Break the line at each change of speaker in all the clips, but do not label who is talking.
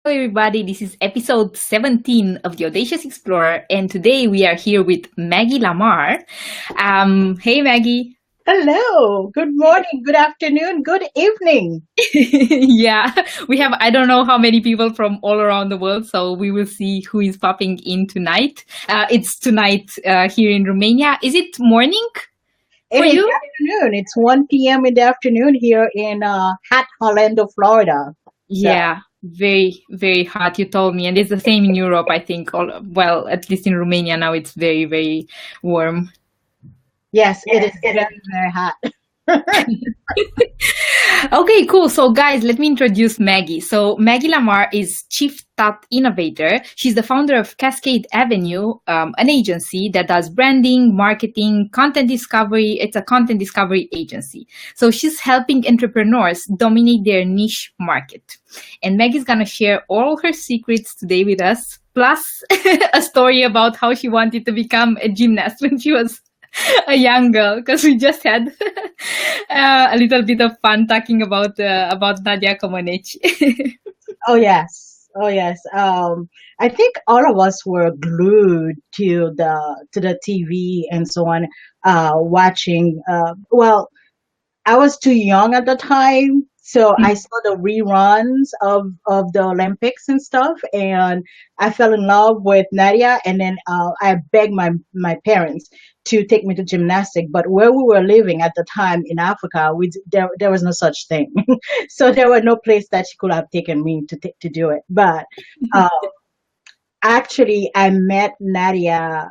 everybody. This is episode 17 of the Audacious Explorer, and today we are here with Maggie Lamarre. Hey, Maggie.
Hello, good morning, good afternoon, good evening.
Yeah, we have, I don't know how many people from all around the world, so we will see who is popping in tonight. It's tonight here in Romania. Is it morning
It
for
is
you?
afternoon. It's 1 p.m. in the afternoon here in hot Orlando, Florida. So,
Yeah, very, very hot, you told me. And it's the same in Europe, I think. Well, at least in Romania now it's very, very warm.
yes, it is very, very hot.
Okay, cool. So, guys, let me introduce Maggie. So, Maggie Lamarre is Chief Thought Innovator. She's the founder of Cascade Avenue, an agency that does branding, marketing, content discovery. It's a content discovery agency. So, she's helping entrepreneurs dominate their niche market. And Maggie's going to share all her secrets today with us, plus a story about how she wanted to become a gymnast when she was a young girl, because we just had a little bit of fun talking about Nadia Comaneci.
Oh yes, oh yes. I think all of us were glued to the TV and so on, watching. Well, I was too young at the time, so I saw the reruns of the Olympics and stuff, and I fell in love with Nadia. And then I begged my parents to take me to gymnastics, but where we were living at the time in Africa, there was no such thing, so there was no place that she could have taken me to do it. But uh, actually, I met Nadia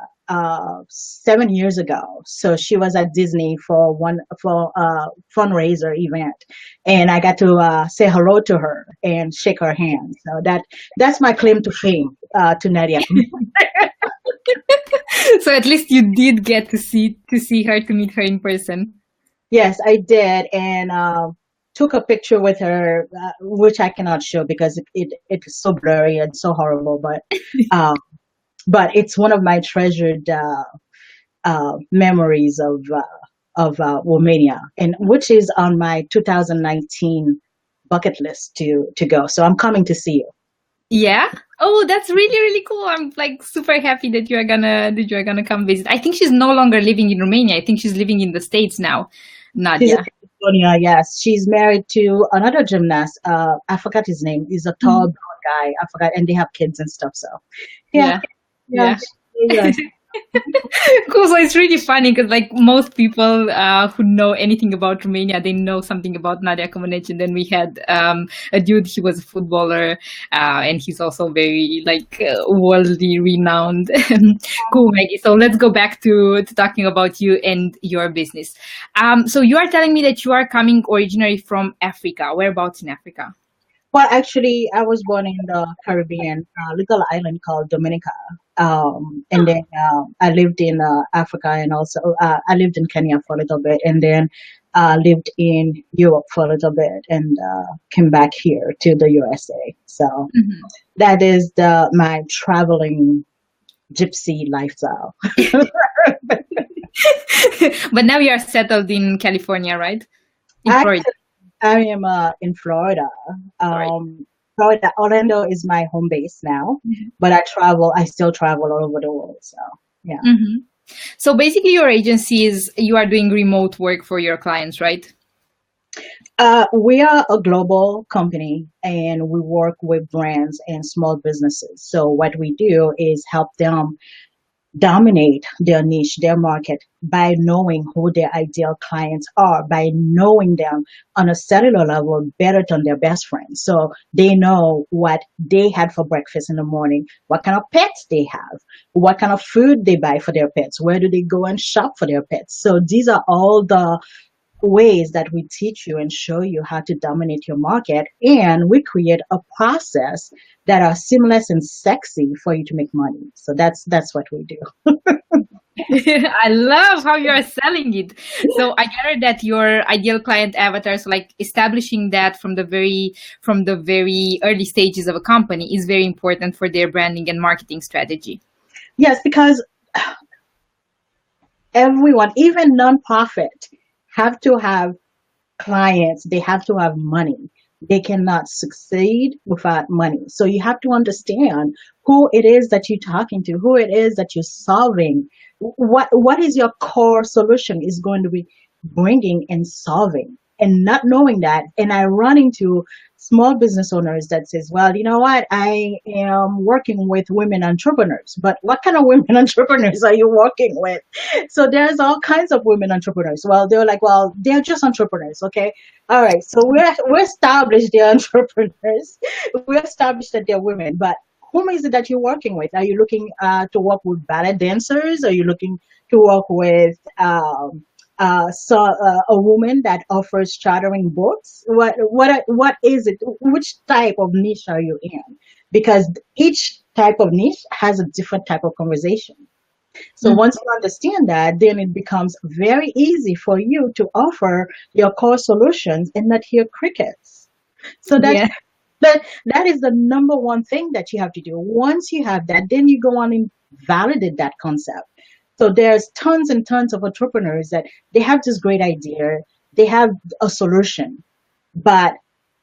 7 years ago. So she was at Disney for a fundraiser event, and I got to say hello to her and shake her hand. So that's my claim to fame to Nadia.
So at least you did get to see her, to meet her in person.
Yes, I did, and took a picture with her, which I cannot show because it's so blurry and so horrible. Um, but it's one of my treasured memories of Romania, and which is on my 2019 bucket list to go. So I'm coming to see you.
Yeah. Oh, that's really, really cool. I'm like super happy that you're gonna come visit. I think she's no longer living in Romania. I think she's living in the States now,
She's in
Nadia.
California, yes. She's married to another gymnast. I forgot his name. He's a tall,
Mhm.
brown guy. I forgot, and they have kids and stuff. So, yeah,
Yeah.
yeah,
Yeah.
yes.
Cool. So it's really funny because like most people who know anything about Romania, they know something about Nadia Comaneci. And then we had a dude, he was a footballer, and he's also very like worldly renowned. Cool, Maggie. So let's go back to talking about you and your business. So you are telling me that you are coming originally from Africa. Whereabouts in Africa?
Well, actually, I was born in the Caribbean, a little island called Dominica. And then I lived in Africa, and also I lived in Kenya for a little bit, and then lived in Europe for a little bit, and came back here to the USA. So that is my traveling gypsy lifestyle.
But now you are settled in California, right? In Florida.
Actually, I am in Florida.
Right.
Florida, Orlando is my home base now, but I still travel all over the world. So, yeah.
Mhm. So basically, your agency is you are doing remote work for your clients, right?
We are a global company and we work with brands and small businesses. So what we do is help them dominate their niche, their market by knowing who their ideal clients are, by knowing them on a cellular level better than their best friends. So they know what they had for breakfast in the morning, what kind of pets they have, what kind of food they buy for their pets, where do they go and shop for their pets. So these are all the ways that we teach you and show you how to dominate your market, and we create a process that are seamless and sexy for you to make money. So that's what we do.
I love how you are selling it. So I gather that your ideal client avatars, like establishing that from the very early stages of a company, is very important for their branding and marketing strategy.
Yes, because everyone, even nonprofit, have to have clients. They have to have money. they cannot succeed without money. So you have to understand who it is that you're talking to, who it is that you're solving. What is your core solution is going to be bringing and solving. And not knowing that, and I run into small business owners that says, well, you know what, I am working with women entrepreneurs, but what kind of women entrepreneurs are you working with? So there's all kinds of women entrepreneurs. Well, they're like, well, they're just entrepreneurs. Okay, all right, so we established they're entrepreneurs. We established that they're women, but whom is it that you're working with? Are you looking to work with ballet dancers? Are you looking to work with a woman that offers chartering books? What is it? Which type of niche are you in? Because each type of niche has a different type of conversation. So
Mhm.
once you understand that, then it becomes very easy for you to offer your core solutions and not hear crickets. So
Yeah.
that is the number one thing that you have to do. Once you have that, then you go on and validate that concept. So there's tons and tons of entrepreneurs that they have this great idea, they have a solution, but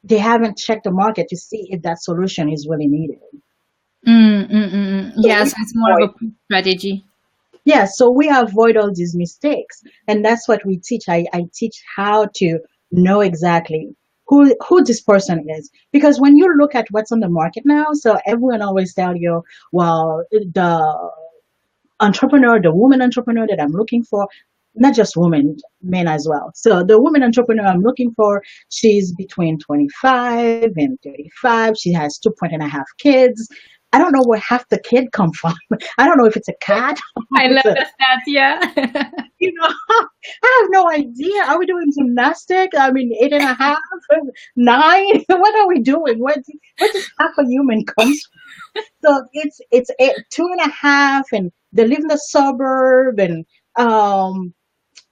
they haven't checked the market to see if that solution is really needed. So
Yeah,
we
so it's more of
avoid
a strategy.
Yeah, so we avoid all these mistakes. And that's what we teach. I teach how to know exactly who this person is. Because when you look at what's on the market now, so everyone always tell you, well, the entrepreneur, the woman entrepreneur that I'm looking for, not just women, men as well. So the woman entrepreneur I'm looking for, she's between 25 and 35. She has 2.5 kids. I don't know where half the kid come from. I don't know if it's a cat or
I
it's
love
a,
the stats, yeah.
I have no idea. Are we doing gymnastics? I mean, 8.5, 9? What are we doing? Where does half a human comes from? So it's 2.5, and they live in the suburb, and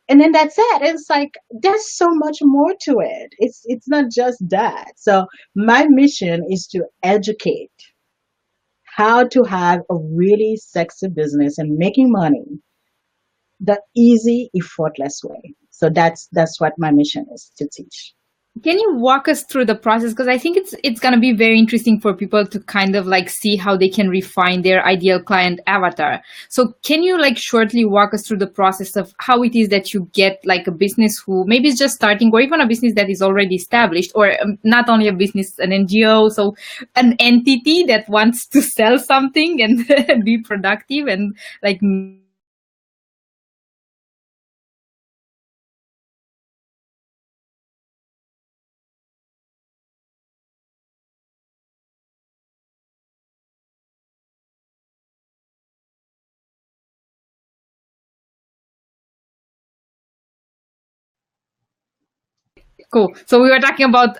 then that's it. It's like there's so much more to it. It's not just that. So my mission is to educate how to have a really sexy business and making money the easy, effortless way. So that's what my mission is to teach.
Can you walk us through the process? Because I think it's gonna be very interesting for people to kind of like see how they can refine their ideal client avatar. So can you like shortly walk us through the process of how it is that you get like a business who maybe is just starting, or even a business that is already established, or not only a business, an NGO, so an entity that wants to sell something and be productive and like cool. So we were talking about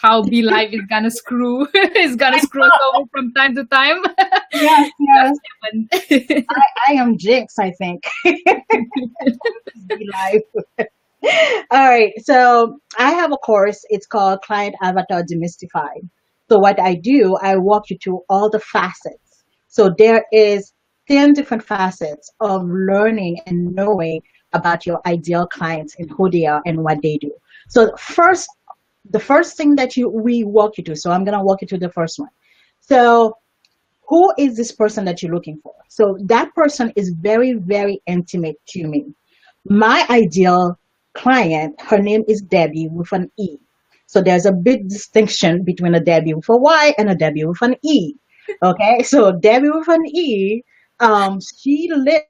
how Be Live is gonna screw is gonna screw us over from time to time.
Yes, yes.
Just happened.
I am Jinx, I think. Be live. All right. So I have a course. It's called Client Avatar Demystified. So what I do, I walk you through all the facets. So there is 10 different facets of learning and knowing about your ideal clients and who they are and what they do. So the first thing that you we walk you through. So I'm gonna walk you through the first one. So who is this person that you're looking for? So that person is very, very intimate to me. My ideal client, her name is Debbie with an E. So there's a big distinction between a Debbie with a Y and a Debbie with an E. Okay, so Debbie with an E, she lives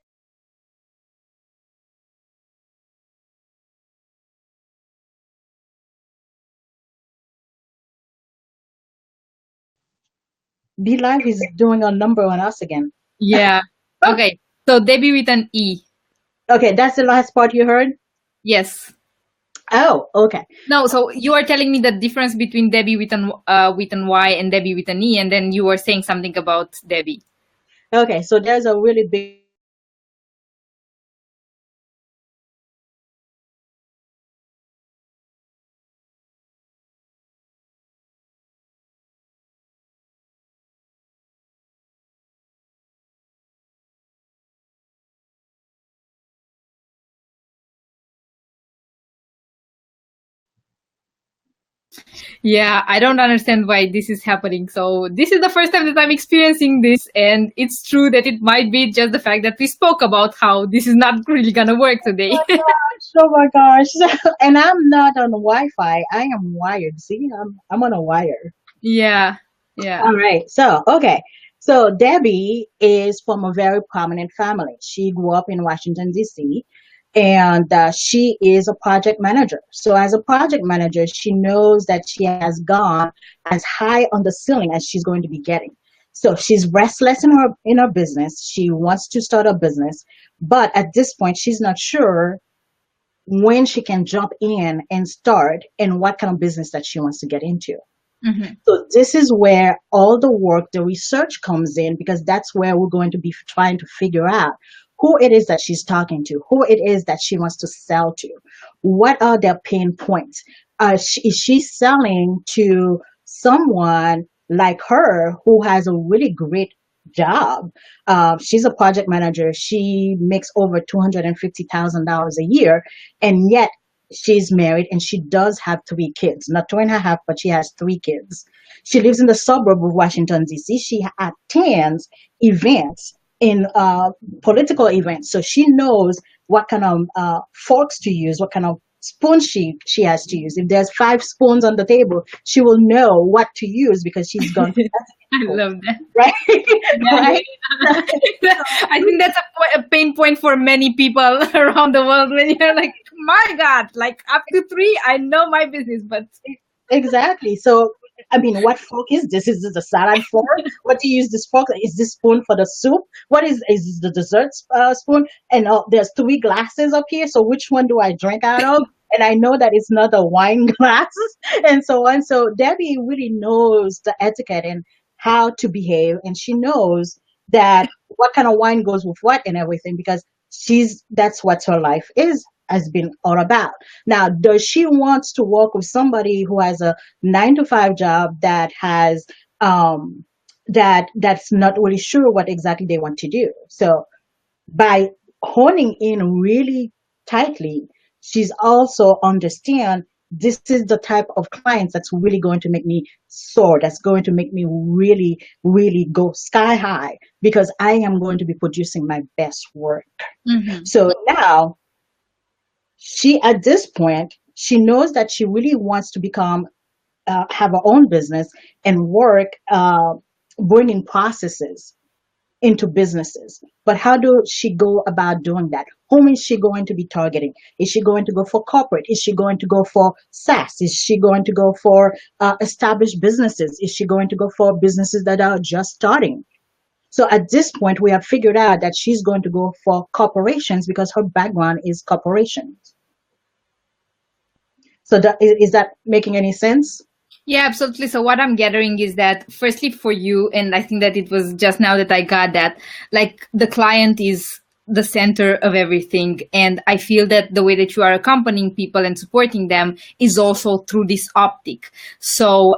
Be Live is doing a number on us again.
Yeah. Okay. So Debbie with an E.
Okay, that's the last part you heard.
Yes.
Oh, okay.
No, so you are telling me the difference between Debbie with an Y and Debbie with an E, and then you were saying something about Debbie.
Okay, so there's a really big
Yeah, I don't understand why this is happening. So this is the first time that I'm experiencing this, and it's true that it might be just the fact that we spoke about how this is not really gonna work today.
Oh my gosh. And I'm not on Wi-Fi. I am wired. See, I'm on a wire.
Yeah, yeah.
All right. So, okay. So Debbie is from a very prominent family. She grew up in Washington, D.C., and she is a project manager. So as a project manager, she knows that she has gone as high on the ceiling as she's going to be getting. So she's restless in her business. She wants to start a business, but at this point, she's not sure when she can jump in and start and what kind of business that she wants to get into.
Hmm.
So this is where all the work, the research comes in, because that's where we're going to be trying to figure out who it is that she's talking to, who it is that she wants to sell to, what are their pain points. Is she selling to someone like her who has a really great job? She's a project manager. She makes over $250,000 a year, and yet she's married and she does have three kids, not two and a half, but she has three kids. She lives in the suburb of Washington, D.C. She attends events in political events. So she knows what kind of forks to use, what kind of spoon she has to use. If there's five spoons on the table, she will know what to use because she's gone to
I
that,
love that.
right?
Yeah,
Right?
I think that's a pain point for many people around the world when you're like, my God, like up to three, I know my business, but
Exactly. So, I mean, what fork is this? Is this a salad fork? What do you use this fork? Is this spoon for the soup? What is this the dessert spoon? And there's three glasses up here. So which one do I drink out of? And I know that it's not a wine glass, and so on. So Debbie really knows the etiquette and how to behave, and she knows that what kind of wine goes with what and everything, because that's what her life is has been all about. Now, does she wants to work with somebody who has a 9 to 5 job that has that's not really sure what exactly they want to do? So by honing in really tightly, she's also understand this is the type of clients that's really going to make me soar, that's going to make me really, really go sky high because I am going to be producing my best work.
hmm.
So now she at this point she knows that she really wants to become have her own business and work bringing processes into businesses. But how does she go about doing that? Whom is she going to be targeting? Is she going to go for corporate? Is she going to go for SaaS? Is she going to go for established businesses? Is she going to go for businesses that are just starting? So at this point, we have figured out that she's going to go for corporations because her background is corporations. So is that making any sense?
Yeah, absolutely. So what I'm gathering is that firstly for you, and I think that it was just now that I got that, like the client is the center of everything. And I feel that the way that you are accompanying people and supporting them is also through this optic. So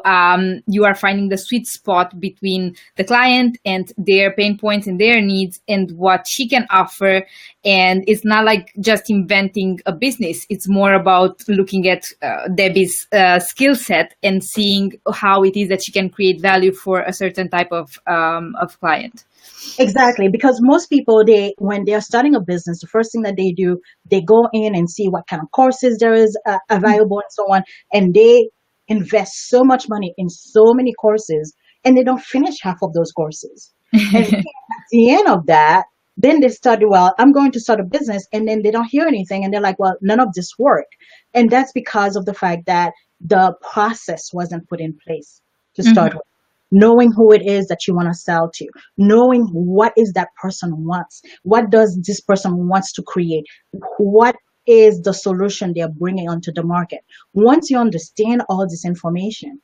you are finding the sweet spot between the client and their pain points and their needs and what she can offer. And it's not like just inventing a business. It's more about looking at Debbie's skill set and seeing how it is that she can create value for a certain type of client.
Exactly, because most people they when they're starting a business, the first thing that they do, they go in and see what kind of courses there is available and so on, and they invest so much money in so many courses, and they don't finish half of those courses. And at the end of that, then they start, well, I'm going to start a business, and then they don't hear anything, and they're like, well, none of this worked, and that's because of the fact that the process wasn't put in place to start
Mhm.
with. Knowing who it is that you want to sell to, knowing what is that person wants, what does this person wants to create, what is the solution they're bringing onto the market. Once you understand all this information,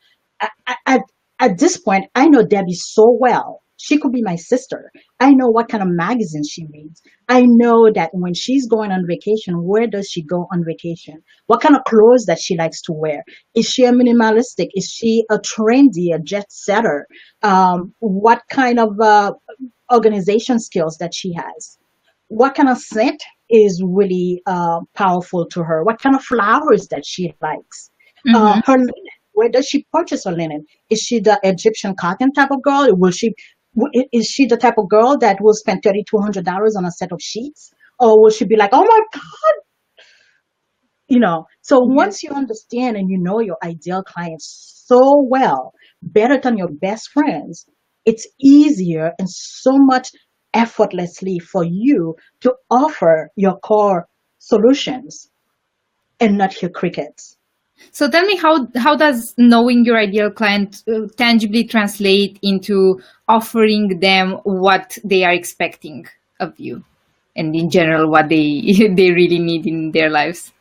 at, at this point, I know Debbie so well. She could be my sister. I know what kind of magazines she reads. I know that when she's going on vacation, where does she go on vacation? What kind of clothes that she likes to wear? Is she a minimalistic? Is she a trendy, a jet setter? What kind of organization skills that she has? What kind of scent is really powerful to her? What kind of flowers that she likes?
Mhm.
Her linen. Where does she purchase her linen? Is she the Egyptian cotton type of girl? Is she the type of girl that will spend $3,200 on a set of sheets? Or will she be like, oh my So
Yes.
once you understand and you know your ideal client so well, better than your best friends, it's easier and so much effortlessly for you to offer your core solutions and not hear crickets.
So tell me, how does knowing your ideal client tangibly translate into offering them what they are expecting of you, and in general what they they really need in their lives?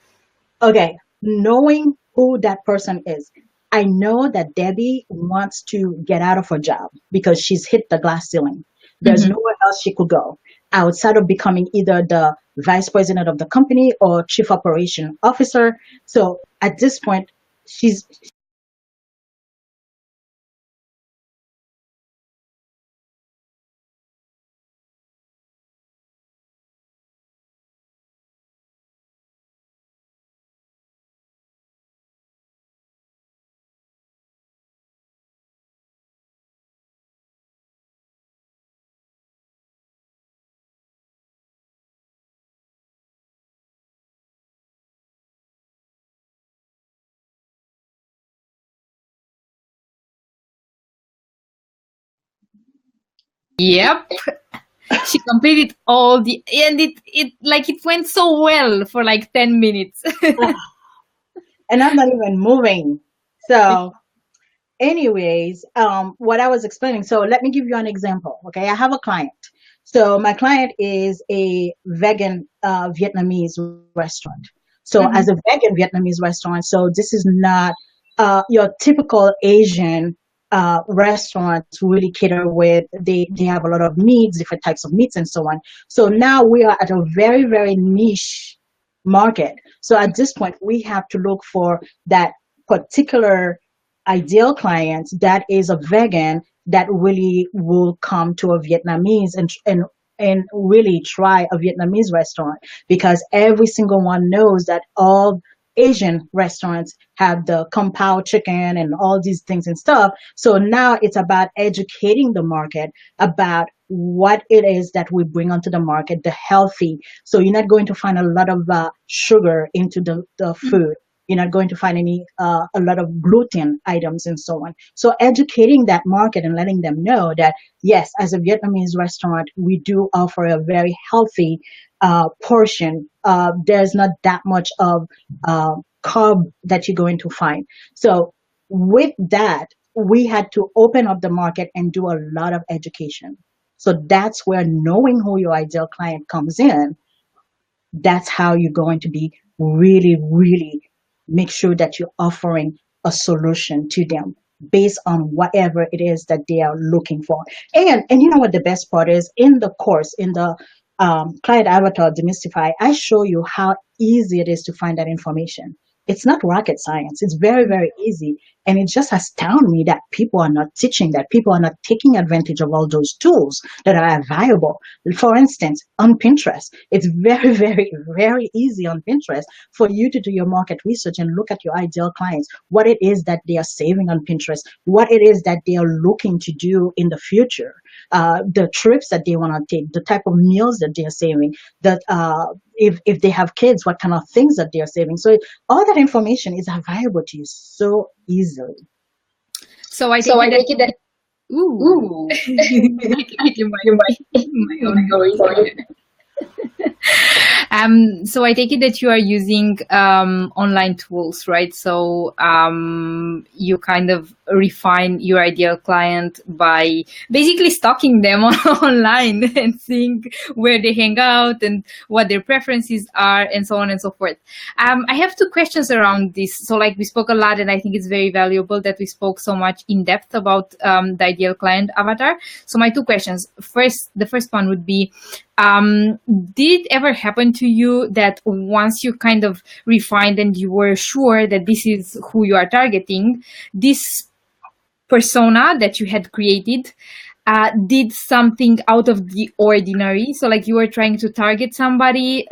Okay, knowing who that person is. I know that Debbie wants to get out of her job because she's hit the glass ceiling. There's
Mhm.
nowhere else she could go outside of becoming either the vice president of the company or chief operation officer. So at this point, she's
Yep. She completed all the, and it like it went so well for like 10 minutes.
and I'm not even moving. So anyways, what I was explaining. So let me give you an example. Okay, I have a client. So my client is a vegan Vietnamese restaurant. So as a
Mhm.
vegan Vietnamese restaurant, so this is not your typical Asian restaurants really cater with. They have a lot of meats, different types of meats, and so on. So now we are at a very very niche market. So at this point, we have to look for that particular ideal client that is a vegan that really will come to a Vietnamese and really try a Vietnamese restaurant, because every single one knows that all Asian restaurants have the kung pao chicken and all these things and stuff. So now it's about educating the market about what it is that we bring onto the market, the healthy. So you're not going to find a lot of sugar into the food. You're not going to find a lot of gluten items and so on. So educating that market and letting them know that yes, as a Vietnamese restaurant, we do offer a very healthy portion. There's not that much of carb that you're going to find. So with that, we had to open up the market and do a lot of education. So that's where knowing who your ideal client comes in. That's how you're going to be really, really make sure that you're offering a solution to them based on whatever it is that they are looking for. And you know what the best part is? In the course, in the client avatar demystify, I show you how easy it is to find that information. It's not rocket science. It's very, very easy. And it just astounds me that people are not teaching, that people are not taking advantage of all those tools that are available. For instance, on Pinterest, it's very, very, very easy on Pinterest for you to do your market research and look at your ideal clients, what it is that they are saving on Pinterest, what it is that they are looking to do in the future, the trips that they want to take, the type of meals that they are saving, that if they have kids, what kind of things that they are saving. So all that information is available to you so easily.
So I
So
take it
I
that,
take it that,
ooh,
ooh,
I can
you might,
my own
going
voice.
for it.
So I take it that you are using online tools, right? So you kind of refine your ideal client by basically stalking them online and seeing where they hang out and what their preferences are and so on and so forth. I have two questions around this. So like we spoke a lot, and I think it's very valuable that we spoke so much in depth about the ideal client avatar. So my two questions. First, the first one would be, um, did it ever happen to you that once you kind of refined and you were sure that this is who you are targeting, this persona that you had created did something out of the ordinary? So like you were trying to target somebody,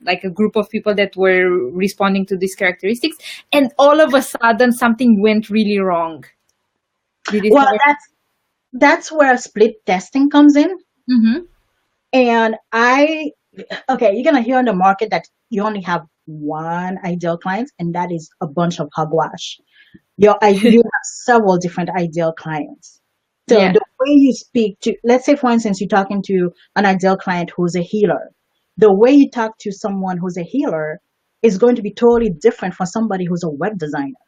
like a group of people that were responding to these characteristics, and all of a sudden something went really wrong. Did this
Well,
ever?
that's where split testing comes in.
Mm-hmm.
And okay, you're gonna hear on the market that you only have one ideal client, and that is a bunch of hogwash. You have several different ideal clients. So
Yeah.
the way you speak to, let's say, for instance, you're talking to an ideal client who's a healer. The way you talk to someone who's a healer is going to be totally different from somebody who's a web designer.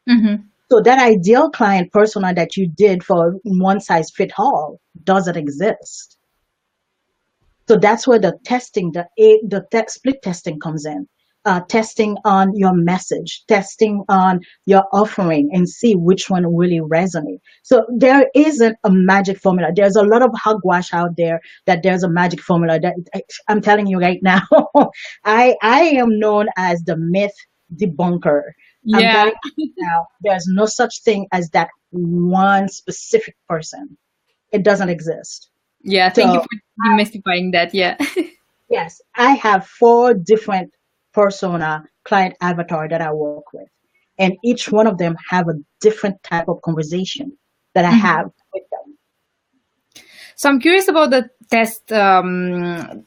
Mm-hmm.
So that ideal client persona that you did for one size fit all doesn't exist. So that's where the testing, split testing comes in. Testing on your message, testing on your offering, and see which one really resonates. So there isn't a magic formula. There's a lot of hogwash out there that there's a magic formula. That I'm telling you right now, I am known as the myth debunker. I'm
Yeah.
telling you now, there's no such thing as that one specific person. It doesn't exist.
Yeah. Thank you
So
for demystifying that. Yeah.
yes, I have four different persona client avatar that I work with, and each one of them have a different type of conversation that I
Mhm.
have with them.
So I'm curious about the test that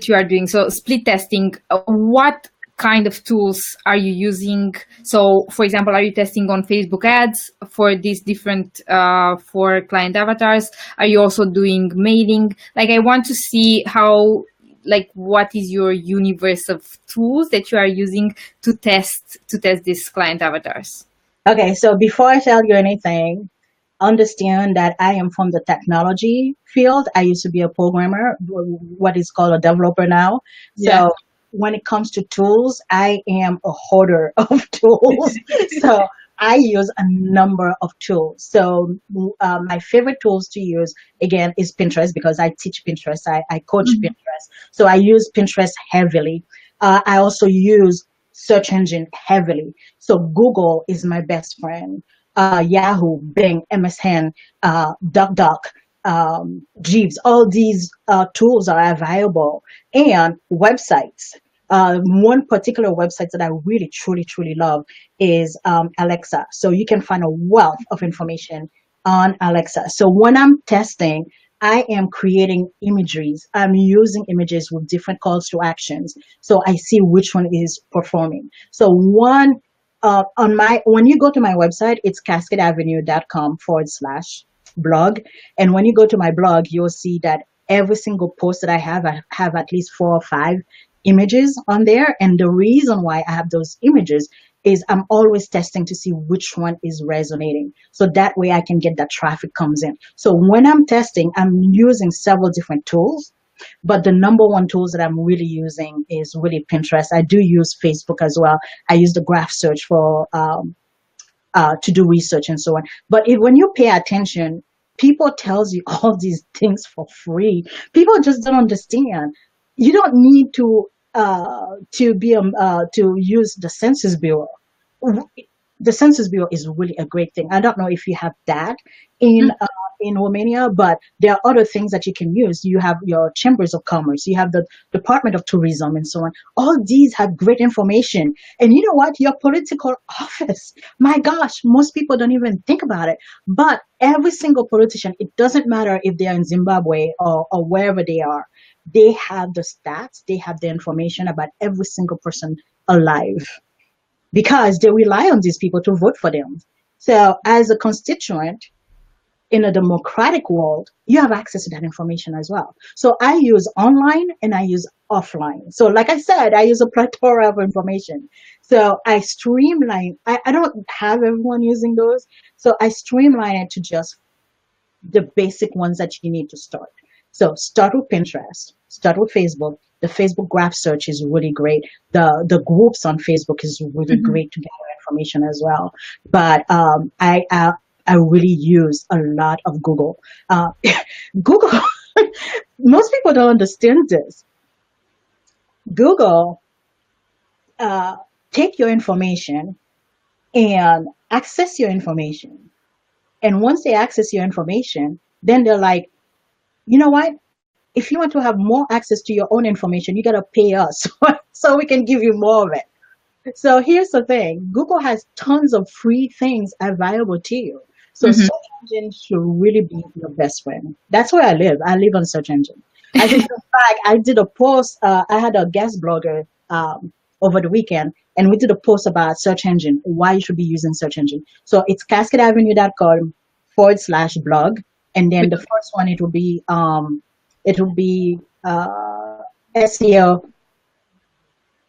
you are doing. So split testing, what kind of tools are you using? So, for example, are you testing on Facebook ads for these different for client avatars? Are you also doing mailing? Like, I want to see how, like, what is your universe of tools that you are using to test these client avatars?
Okay, so before I tell you anything, understand that I am from the technology field. I used to be a programmer, what is called a developer now.
Yeah.
So when it comes to tools, I am a hoarder of tools. So I use a number of tools. So my favorite tools to use again is Pinterest because I teach Pinterest. I coach
Mhm.
Pinterest. So I use Pinterest heavily. I also use search engine heavily. So Google is my best friend. Yahoo, Bing, MSN, DuckDuck, Jeeves, all these tools are available, and websites. One particular website that I really, truly, truly love is Alexa. So you can find a wealth of information on Alexa. So when I'm testing, I am creating imageries. I'm using images with different calls to actions. So I see which one is performing. So one on my when you go to my website, it's cascadeavenue.com/blog. And when you go to my blog, you'll see that every single post that I have at least 4 or 5 images on there. And the reason why I have those images is I'm always testing to see which one is resonating. So that way I can get that traffic comes in. So when I'm testing, I'm using several different tools, but the number one tools that I'm really using is really Pinterest. I do use Facebook as well. I use the graph search for to do research and so on. But when you pay attention, people tells you all these things for free. People just don't understand. You don't need to use the Census Bureau. The Census Bureau is really a great thing. I don't know if you have that in uh, in Romania, but there are other things that you can use. You have your chambers of commerce, you have the Department of Tourism, and so on. All these have great information. And you know what? Your political office. My gosh, most people don't even think about it. But every single politician, it doesn't matter if they are in Zimbabwe or wherever they are, they have the stats, they have the information about every single person alive because they rely on these people to vote for them. So, as a constituent in a democratic world, you have access to that information as well. So, I use online and I use offline. So, like I said, I use a plethora of information. So, I streamline, I don't have everyone using those. So, I streamline it to just the basic ones that you need to start. So start with Pinterest, start with Facebook. The Facebook graph search is really great. The groups on Facebook is really
Mhm.
great to gather information as well. But I really use a lot of Google. Google. Most people don't understand this. Google uh, take your information and access your information. And once they access your information, then they're like, you know what? if you want to have more access to your own information, you got to pay us so we can give you more of it. So here's the thing. Google has tons of free things available to you. So
Hmm.
search engine should really be your best friend. That's where I live. I live on search engine. As a matter of fact, I did a post. I had a guest blogger over the weekend, and we did a post about search engine, why you should be using search engine. So it's cascadeavenue.com/blog, and then the first one it will be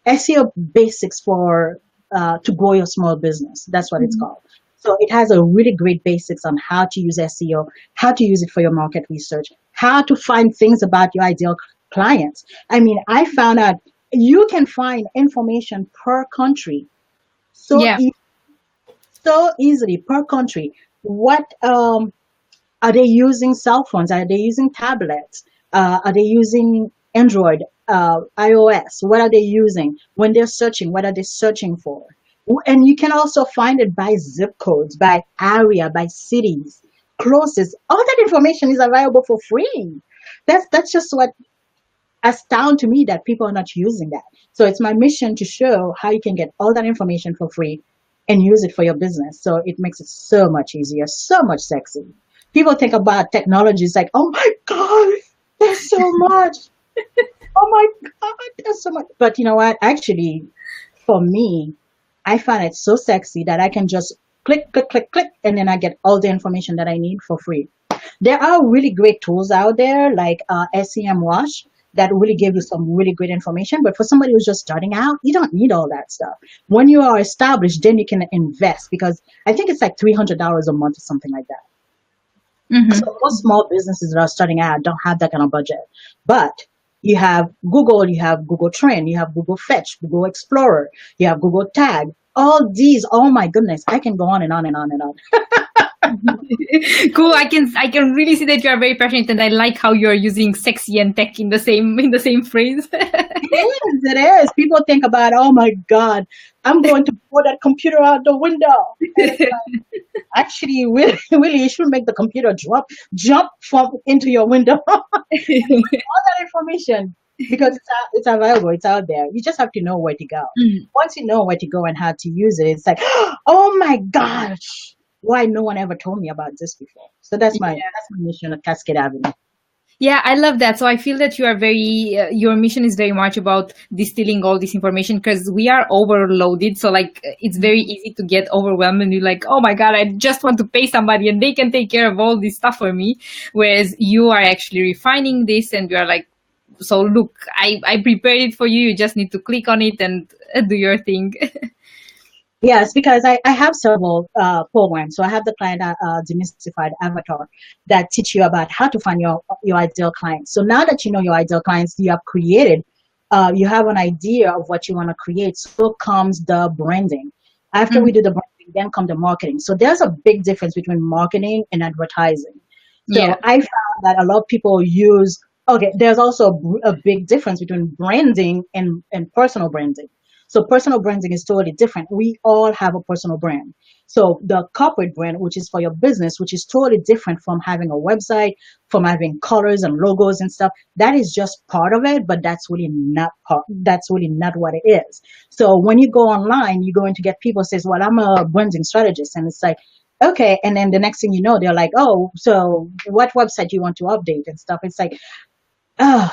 SEO basics for to grow your small business. That's what it's called. So it has a really great basics on how to use SEO, how to use it for your market research, how to find things about your ideal clients. I mean, I found out you can find information per country so
Yeah.
so easily per country. What are they using cell phones? Are they using tablets? Are they using Android, iOS? What are they using when they're searching? What are they searching for? And you can also find it by zip codes, by area, by cities, closest. All that information is available for free. That's just what astound to me that people are not using that. So it's my mission to show how you can get all that information for free and use it for your business. So it makes it so much easier, so much sexy. People think about technology, it's like, oh my God, there's so much. Oh my God, there's so much. But you know what? Actually, for me, I find it so sexy that I can just click, click, click, click, and then I get all the information that I need for free. There are really great tools out there like SEM Wash that really give you some really great information. But for somebody who's just starting out, you don't need all that stuff. When you are established, then you can invest because I think it's like $300 a month or something like that. So
Hmm.
most small businesses that are starting out don't have that kind of budget. But you have Google Trend, you have Google Fetch, Google Explorer, you have Google Tag. All these, oh my goodness, I can go on and on and on and on.
Cool. I can really see that you are very passionate, and I like how you are using sexy and tech in the same phrase.
It is. People think about, oh my God, I'm going to throw that computer out the window. And it's actually, really, really, you should make the computer jump from into your window. All that information because it's available, it's out there. You just have to know where to go.
Mm.
Once you know where to go and how to use it, it's like, oh my gosh, why no one ever told me about this before? So that's my mission at Cascade Avenue.
Yeah, I love that. So I feel that you are your mission is very much about distilling all this information because we are overloaded. So like it's very easy to get overwhelmed and you're like, oh my God, I just want to pay somebody and they can take care of all this stuff for me. Whereas you are actually refining this and you are like, so look, I prepared it for you. You just need to click on it and do your thing.
Yes, because I have several programs. So I have the client demystified avatar that teach you about how to find your ideal client. So now that you know your ideal clients, you have created, you have an idea of what you want to create. So comes the branding. After we
Mhm.
do the branding, then come the marketing. So there's a big difference between marketing and advertising.
Yeah.
So I found that a lot of people use, okay, there's also a big difference between branding and personal branding. So personal branding is totally different. We all have a personal brand. So the corporate brand, which is for your business, which is totally different from having a website, from having colors and logos and stuff. That is just part of it, but that's really not what it is. So when you go online, you're going to get people says, well, I'm a branding strategist. And it's like, okay. And then the next thing you know, they're like, oh, so what website do you want to update and stuff? It's like, oh,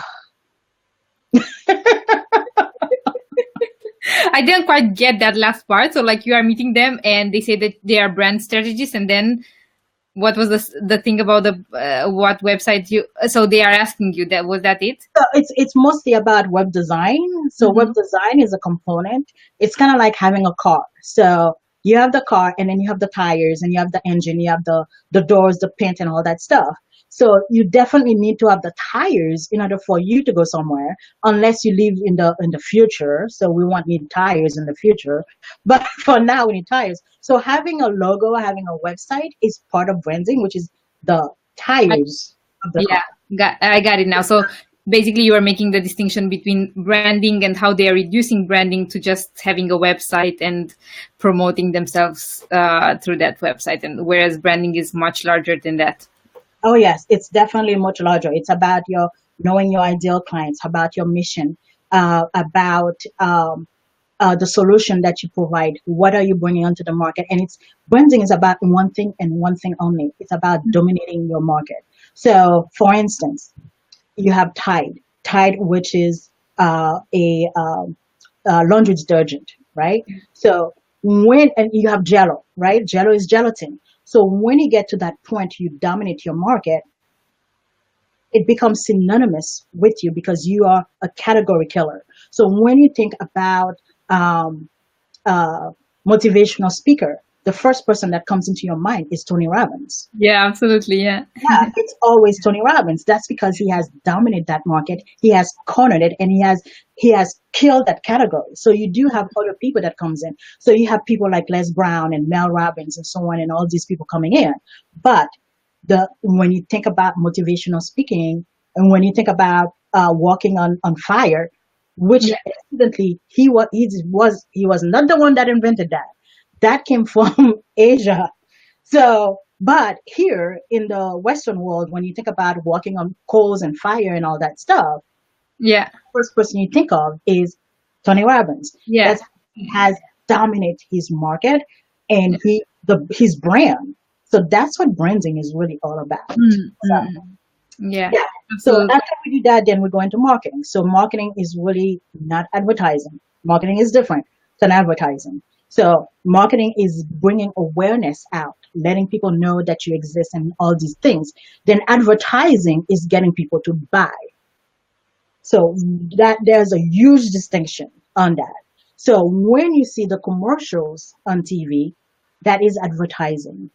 I didn't quite get that last part. So like you are meeting them and they say that they are brand strategists and then what was the thing about the what website you so they are asking you that was that it.
so it's mostly about web design. So web
Hmm.
design is a component. It's kind of like having a car. So you have the car, and then you have the tires, and you have the engine, you have the doors, the paint, and all that stuff. So you definitely need to have the tires in order for you to go somewhere, unless you live in the future. So we won't need tires in the future, but for now we need tires. So having a logo, having a website is part of branding, which is the
I,
tires of the
yeah,
car.
I got it now. So basically you are making the distinction between branding and how they are reducing branding to just having a website and promoting themselves through that website, and whereas branding is much larger than that.
Oh yes, it's definitely much larger. It's about your knowing your ideal clients, about your mission, about the solution that you provide. What are you bringing onto the market? And it's branding is about one thing and one thing only. It's about dominating your market. So, for instance, you have Tide, which is a laundry detergent, right? So and you have Jello, right? Jello is gelatin. So when you get to that point, you dominate your market, it becomes synonymous with you because you are a category killer. So when you think about um, uh, motivational speaker, the first person that comes into your mind is Tony Robbins.
Yeah, absolutely. Yeah.
Yeah, it's always Tony Robbins. That's because he has dominated that market. He has cornered it, and he has killed that category. So you do have other people that comes in. So you have people like Les Brown and Mel Robbins and so on, and all these people coming in. But the when you think about motivational speaking, and when you think about walking on fire, which
Yeah.
incidentally he was not the one that invented that. That came from Asia. So, but here in the Western world, when you think about walking on coals and fire and all that stuff,
Yeah.
first person you think of is Tony Robbins.
Yeah.
That's he has dominated his market and his brand. So that's what branding is really all about.
Mm,
So,
mm, mm. Yeah.
yeah. So
Absolutely.
after we do that, then we go into marketing. So marketing is really not advertising. Marketing is different than advertising. So marketing is bringing awareness out, letting people know that you exist and all these things. Then advertising is getting people to buy. So that there's a huge distinction on that. So when you see the commercials on TV, that is advertising.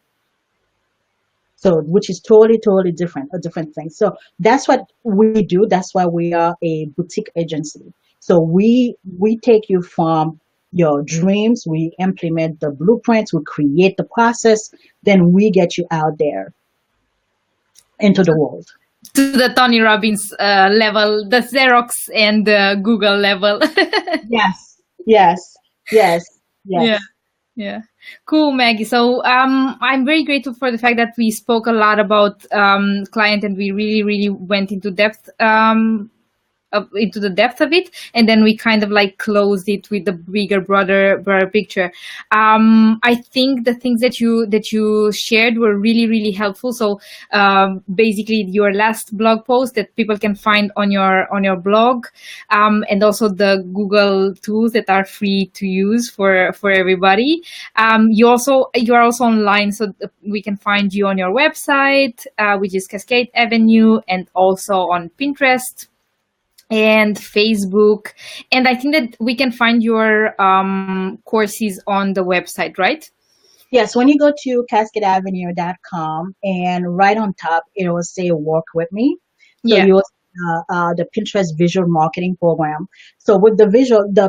So, which is totally, totally different, a different thing. So that's what we do. That's why we are a boutique agency. So we take you from your dreams, we implement the blueprints, we create the process, then we get you out there into the world.
To the Tony Robbins level, the Xerox and the Google level.
Yes, yes, yes,
Yeah.
yes.
Yeah. Cool, Maggie. So I'm very grateful for the fact that we spoke a lot about client and we really, really went into the depth of it, and then we kind of like closed it with the bigger broader picture. I think the things that you shared were really, really helpful. So basically your last blog post that people can find on your blog, and also the Google tools that are free to use for everybody. You are also online, so we can find you on your website, which is Cascade Avenue, and also on Pinterest and Facebook. And I think that we can find your courses on the website, right?
Yes, when you go to cascadeavenue.com and right on top, it will say work with me. So
Yeah.
you will see the Pinterest visual marketing program. So with the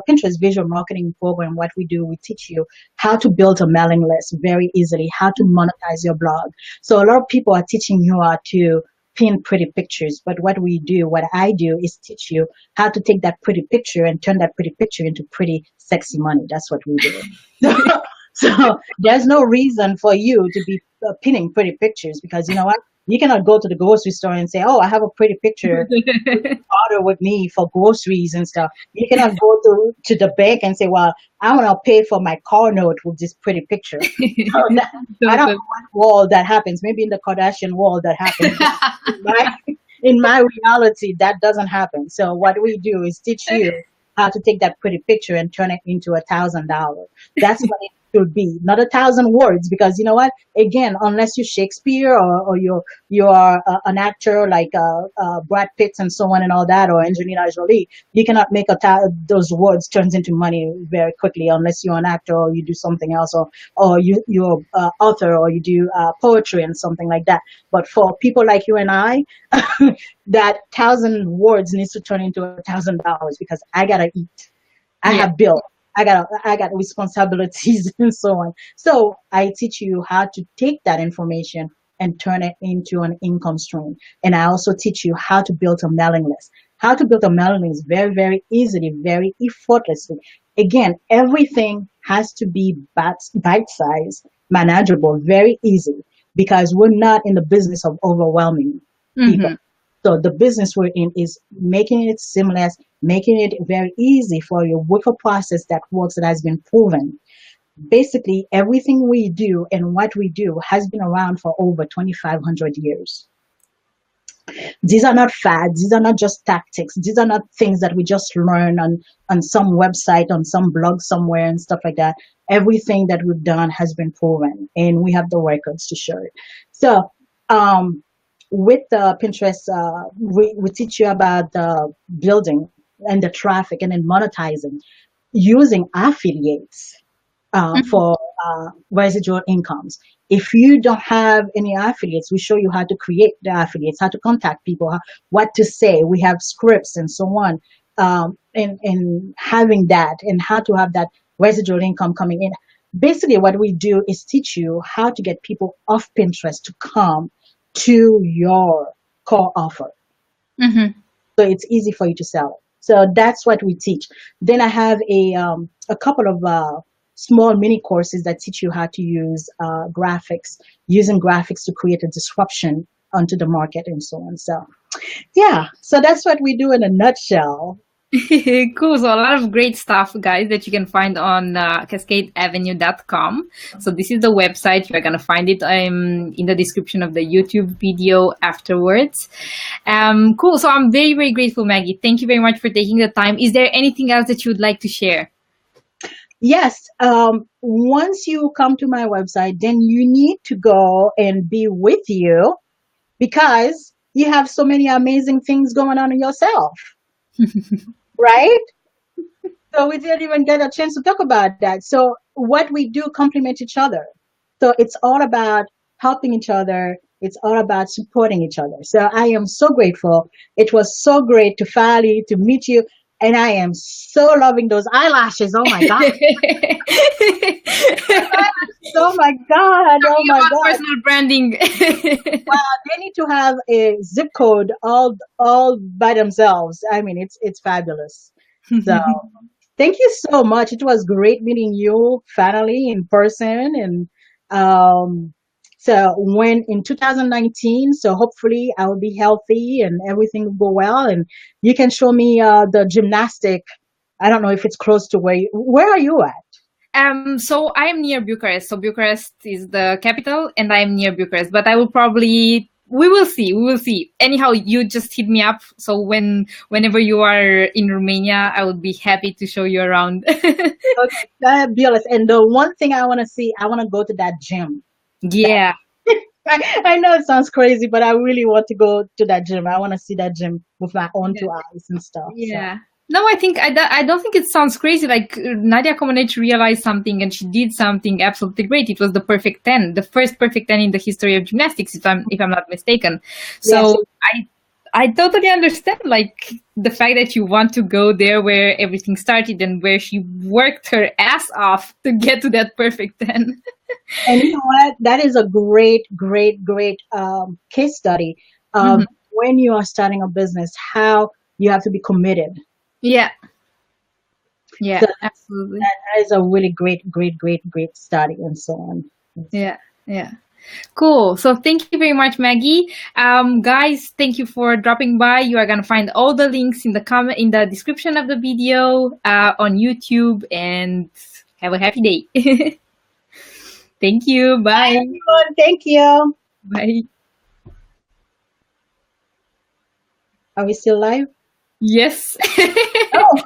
Pinterest visual marketing program, what we do, we teach you how to build a mailing list very easily, how to monetize your blog. So a lot of people are teaching you how to pin pretty pictures, but what I do is teach you how to take that pretty picture and turn that pretty picture into pretty sexy money. That's what we do. So there's no reason for you to be pinning pretty pictures because you know what? You cannot go to the grocery store and say, "Oh, I have a pretty picture. Order with me for groceries and stuff." You cannot go to the bank and say, "Well, I want to pay for my car note with this pretty picture." So I don't
Totally.
know what world that happens. Maybe in the Kardashian world that happens. But in my in my reality, that doesn't happen. So what we do is teach you how to take that pretty picture and turn it into $1,000. That's what it should be, not 1,000 words. Because you know what? Again, unless you're Shakespeare or you're an actor like Brad Pitt and so on and all that, or Angelina Jolie, you cannot make those words turns into money very quickly unless you're an actor or you do something else, or you're author or you do poetry and something like that. But for people like you and I, that 1,000 words needs to turn into $1,000 because I gotta eat. I
Yeah.
have bills. I got responsibilities and so on. So I teach you how to take that information and turn it into an income stream. And I also teach you how to build a mailing list. How to build a mailing list very, very easily, very effortlessly. Again, everything has to be bite size, manageable, very easy because we're not in the business of overwhelming people.
Hmm.
So the business we're in is making it seamless, making it very easy for you with a process that works, that has been proven. Basically, everything we do and what we do has been around for over 2,500 years. These are not fads. These are not just tactics. These are not things that we just learn on some website, on some blog somewhere and stuff like that. Everything that we've done has been proven and we have the records to show it. So, with the Pinterest, we teach you about the building and the traffic and then monetizing using affiliates for residual incomes. If you don't have any affiliates, we show you how to create the affiliates, how to contact people, what to say. We have scripts and so on, and having that and how to have that residual income coming in. Basically, what we do is teach you how to get people off Pinterest to come to your core offer.
Mm-hmm.
So it's easy for you to sell it. So that's what we teach. Then I have a couple of small mini courses that teach you how to use graphics, using graphics to create a disruption onto the market and so on. So yeah, so that's what we do in a nutshell.
Cool. So a lot of great stuff, guys, that you can find on cascadeavenue.com. So this is the website. You're going to find it in the description of the YouTube video afterwards. Cool. So I'm very, very grateful, Maggie. Thank you very much for taking the time. Is there anything else that you would like to share?
Yes. Once you come to my website, then you need to go and be with you because you have so many amazing things going on in yourself. Right? So we didn't even get a chance to talk about that. So what we do complement each other. So it's all about helping each other. It's all about supporting each other. So I am so grateful. It was so great to finally to meet you. And I am so loving those eyelashes. Oh my God. Oh my God. Oh my God.
Personal branding.
Well, they need to have a zip code all by themselves. I mean, it's fabulous. So thank you so much. It was great meeting you finally in person. And so when in 2019, so hopefully I will be healthy and everything will go well. And you can show me the gymnastic. I don't know if it's close to where are you at?
So I am near Bucharest. So Bucharest is the capital and I am near Bucharest, but I will probably, we will see. Anyhow, you just hit me up. So whenever you are in Romania, I would be happy to show you around.
Okay, fabulous. And the one thing I want to see, I want to go to that gym.
Yeah.
I know it sounds crazy, but I really want to go to that gym. I want to see that gym with my own two eyes and stuff.
Yeah. So. No, I don't think it sounds crazy. Like Nadia Comaneci realized something and she did something absolutely great. It was the perfect 10, the first perfect 10 in the history of gymnastics, if I'm not mistaken. So yes. I totally understand, like, the fact that you want to go there where everything started and where she worked her ass off to get to that perfect 10.
And you know what? That is a great case study of when you are starting a business, how you have to be committed.
Yeah. Yeah, so absolutely.
That is a really great study and so on.
Yeah. Cool. So thank you very much, Maggie. Guys, thank you for dropping by. You are gonna find all the links in the description of the video on YouTube, and have a happy day. Thank you. Bye.
Bye, everyone. Thank you.
Bye.
Are we still live?
Yes.
Oh.